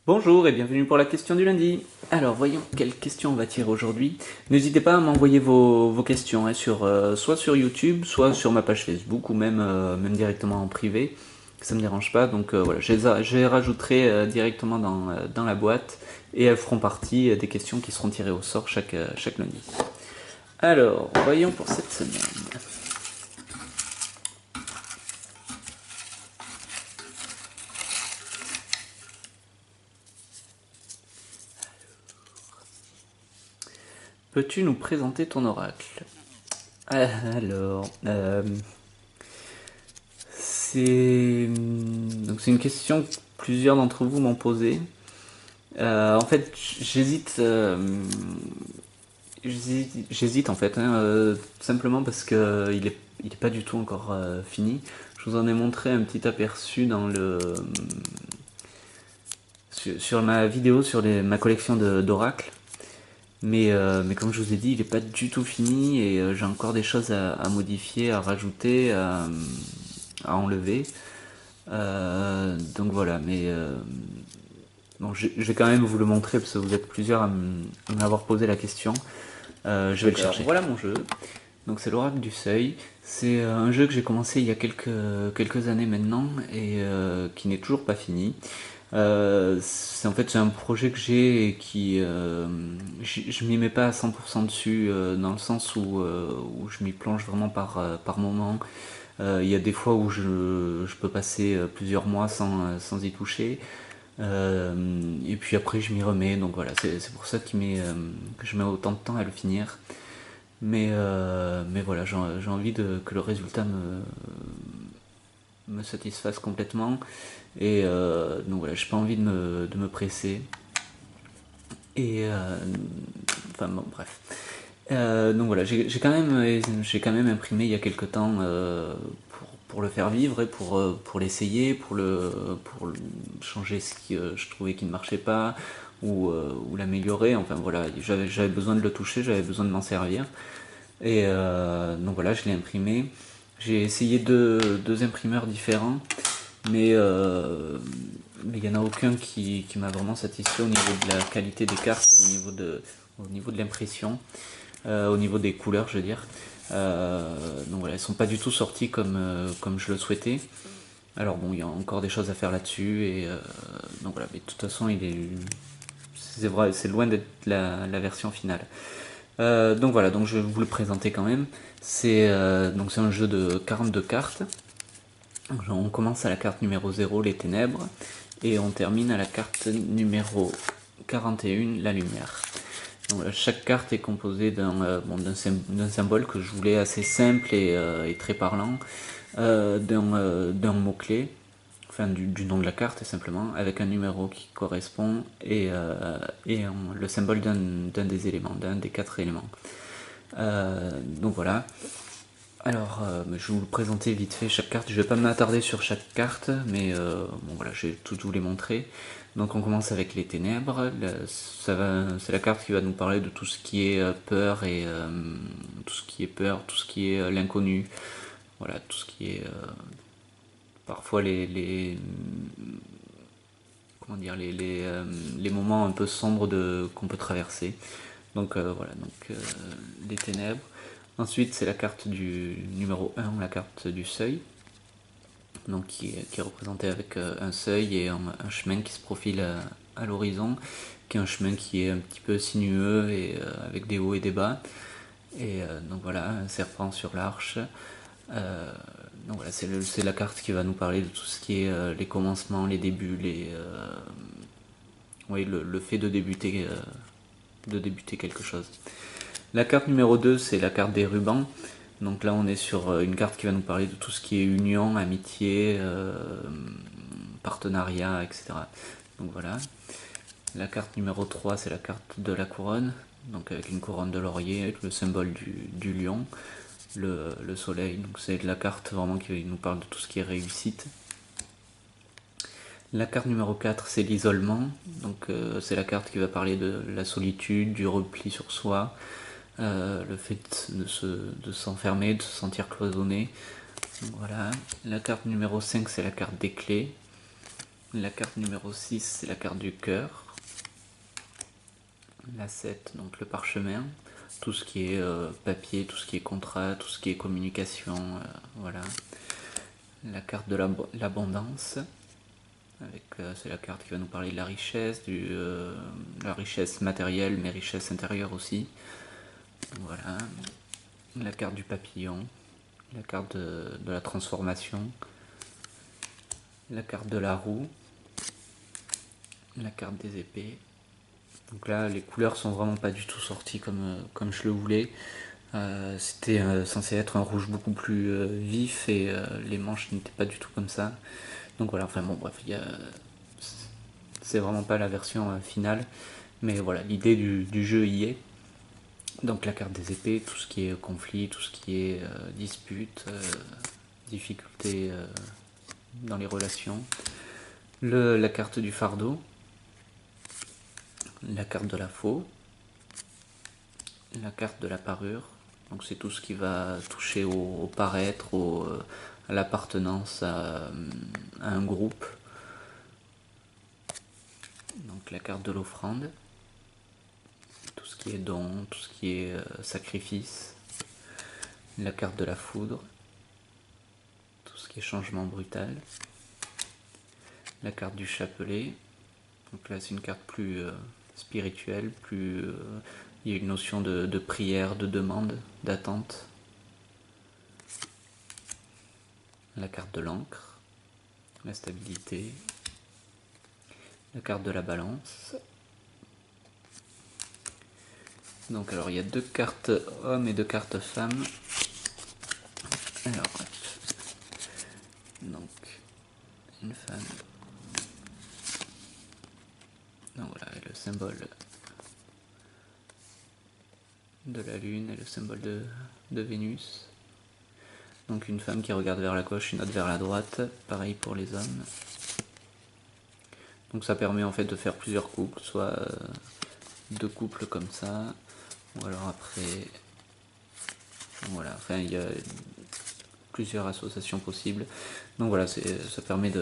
Bonjour et bienvenue pour la question du lundi. Alors voyons quelle question on va tirer aujourd'hui. N'hésitez pas à m'envoyer vos questions soit sur YouTube, soit sur ma page Facebook ou même directement en privé. Ça me dérange pas, donc voilà, je les rajouterai directement dans la boîte et elles feront partie des questions qui seront tirées au sort chaque lundi. Alors, voyons pour cette semaine. Peux-tu nous présenter ton oracle? Alors, c'est une question que plusieurs d'entre vous m'ont posée. En fait, j'hésite en fait, simplement parce que il est pas du tout encore fini. Je vous en ai montré un petit aperçu sur ma vidéo sur ma collection d'oracles. Mais comme je vous ai dit, il n'est pas du tout fini et j'ai encore des choses à modifier, à rajouter, à enlever. Donc voilà, bon, je vais quand même vous le montrer parce que vous êtes plusieurs à m'avoir posé la question. Je vais le chercher. Voilà mon jeu. Donc c'est l'Oracle du Seuil. C'est un jeu que j'ai commencé il y a quelques années maintenant et qui n'est toujours pas fini. C'est un projet que j'ai et je m'y mets pas à 100% dessus dans le sens où je m'y plonge vraiment par moment. Il y a des fois où je peux passer plusieurs mois sans y toucher. Et puis après je m'y remets, donc voilà, c'est pour ça que je mets autant de temps à le finir. Mais voilà, j'ai envie que le résultat me satisfasse complètement. Et donc voilà, j'ai pas envie de me presser. Et enfin bon, bref. Donc voilà, j'ai quand même imprimé il y a quelques temps pour le faire vivre et pour l'essayer, pour changer ce que je trouvais qui ne marchait pas ou l'améliorer. Enfin voilà, j'avais besoin de le toucher, j'avais besoin de m'en servir. Et donc voilà, je l'ai imprimé. J'ai essayé deux imprimeurs différents, mais mais il n'y en a aucun qui m'a vraiment satisfait au niveau de la qualité des cartes et au niveau de l'impression, au niveau des couleurs, je veux dire. Donc voilà, elles sont pas du tout sorties comme je le souhaitais. Alors bon, il y a encore des choses à faire là-dessus et donc voilà, mais de toute façon, c'est vrai, c'est loin d'être la version finale. Donc voilà, donc je vais vous le présenter quand même. C'est un jeu de 42 cartes. On commence à la carte numéro 0, les ténèbres, et on termine à la carte numéro 41, la lumière. Donc, chaque carte est composée d'un symbole que je voulais assez simple et très parlant, d'un mot-clé, enfin du nom de la carte simplement, avec un numéro qui correspond et le symbole d'un des éléments, d'un des quatre éléments. Donc voilà. Alors, je vais vous présenter vite fait chaque carte. Je vais pas m'attarder sur chaque carte, mais bon voilà, je vais tout vous les montrer. Donc on commence avec les ténèbres. C'est la carte qui va nous parler de tout ce qui est peur et tout ce qui est peur, tout ce qui est l'inconnu. Voilà, tout ce qui est parfois comment dire les moments un peu sombres qu'on peut traverser. Donc voilà, les ténèbres. Ensuite, c'est la carte du numéro 1, la carte du seuil, donc qui est représentée avec un seuil et un chemin qui se profile à l'horizon, qui est un chemin qui est un petit peu sinueux et avec des hauts et des bas. Et donc voilà, un serpent sur l'arche. Euh, donc voilà, c'est la carte qui va nous parler de tout ce qui est les commencements, les débuts, oui, le fait de débuter quelque chose. La carte numéro 2, c'est la carte des rubans. Donc là, on est sur une carte qui va nous parler de tout ce qui est union, amitié, partenariat, etc. Donc voilà. La carte numéro 3, c'est la carte de la couronne. Donc avec une couronne de laurier, avec le symbole du lion, le soleil. Donc c'est la carte vraiment qui nous parle de tout ce qui est réussite. La carte numéro 4, c'est l'isolement. Donc c'est la carte qui va parler de la solitude, du repli sur soi, le fait de s'enfermer, de se sentir cloisonné. Donc, voilà. La carte numéro 5, c'est la carte des clés. La carte numéro 6, c'est la carte du cœur. La 7, donc le parchemin. Tout ce qui est papier, tout ce qui est contrat, tout ce qui est communication, voilà. La carte de l'abondance. C'est la carte qui va nous parler de la richesse, la richesse matérielle, mais richesse intérieure aussi. Voilà. La carte du papillon. La carte de la transformation. La carte de la roue. La carte des épées. Donc là, les couleurs sont vraiment pas du tout sorties comme je le voulais. C'était censé être un rouge beaucoup plus vif et les manches n'étaient pas du tout comme ça. Donc voilà, enfin bon, bref, c'est vraiment pas la version finale. Mais voilà, l'idée du jeu y est. Donc la carte des épées, tout ce qui est conflit, tout ce qui est dispute, difficulté dans les relations. La carte du fardeau. La carte de la faux. La carte de la parure. Donc c'est tout ce qui va toucher au paraître, à l'appartenance à un groupe. Donc la carte de l'offrande. Tout ce qui est don, tout ce qui est sacrifice. La carte de la foudre. Tout ce qui est changement brutal. La carte du chapelet. Donc là c'est une carte plus spirituelle, il y a une notion de prière, de demande, d'attente. La carte de l'encre, la stabilité. La carte de la balance. Donc alors il y a 2 cartes hommes et 2 cartes femmes. Alors donc une femme. Donc voilà, le symbole de la lune et le symbole de Vénus. Donc une femme qui regarde vers la gauche, une autre vers la droite. Pareil pour les hommes. Donc ça permet en fait de faire plusieurs couples, soit 2 couples comme ça, ou alors après, voilà, enfin il y a plusieurs associations possibles. Donc voilà, ça permet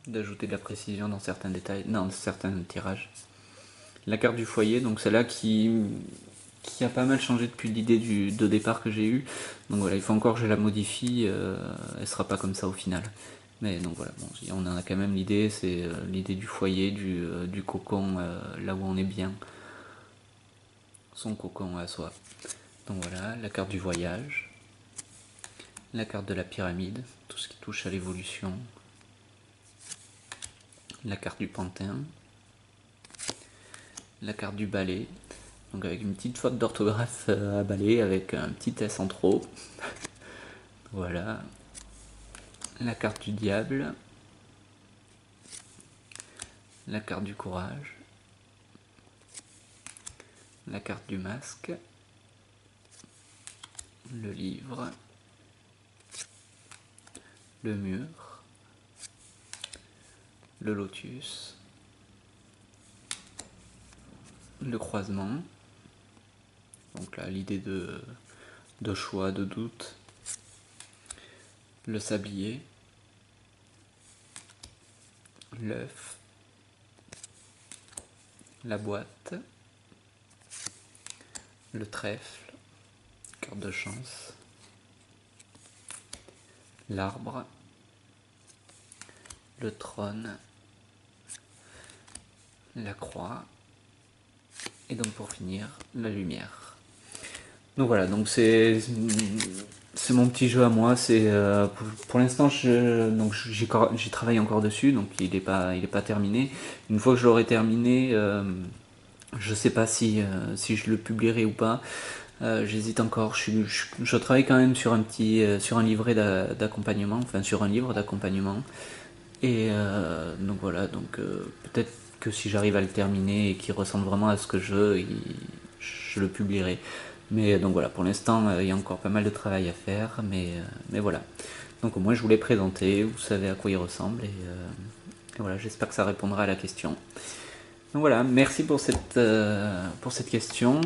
d'ajouter de la précision dans certains détails, dans certains tirages. La carte du foyer, donc celle-là qui a pas mal changé depuis l'idée de départ que j'ai eue. Donc voilà, il faut encore que je la modifie, elle sera pas comme ça au final. Mais donc voilà, bon, on en a quand même l'idée, c'est l'idée du foyer, du cocon, là où on est bien. Son cocon à soi. Donc voilà, la carte du voyage. La carte de la pyramide, tout ce qui touche à l'évolution. La carte du pantin. La carte du balai. Donc avec une petite faute d'orthographe à balai, avec un petit S en trop. Voilà. La carte du diable. La carte du courage. La carte du masque. Le livre. Le mur. Le lotus. Le croisement. Donc là, l'idée de choix, de doute. Le sablier. L'œuf. La boîte. Le trèfle. Carte de chance. L'arbre. Le trône. La croix. Et donc pour finir, la lumière. Donc voilà, donc c'est mon petit jeu à moi. C'est pour l'instant, j'y travaille encore dessus, donc il est pas terminé. Une fois que je l'aurai terminé, je sais pas si je le publierai ou pas. J'hésite encore. Je travaille quand même sur sur un livret d'accompagnement, enfin sur un livre d'accompagnement. Et donc voilà, donc peut-être que si j'arrive à le terminer et qu'il ressemble vraiment à ce que je le publierai. Mais donc voilà, pour l'instant, il y a encore pas mal de travail à faire, mais voilà. Donc au moins je vous l'ai présenté, vous savez à quoi il ressemble, et voilà, j'espère que ça répondra à la question. Donc voilà, merci pour cette question.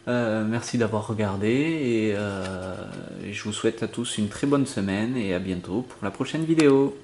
Merci d'avoir regardé, et je vous souhaite à tous une très bonne semaine, et à bientôt pour la prochaine vidéo.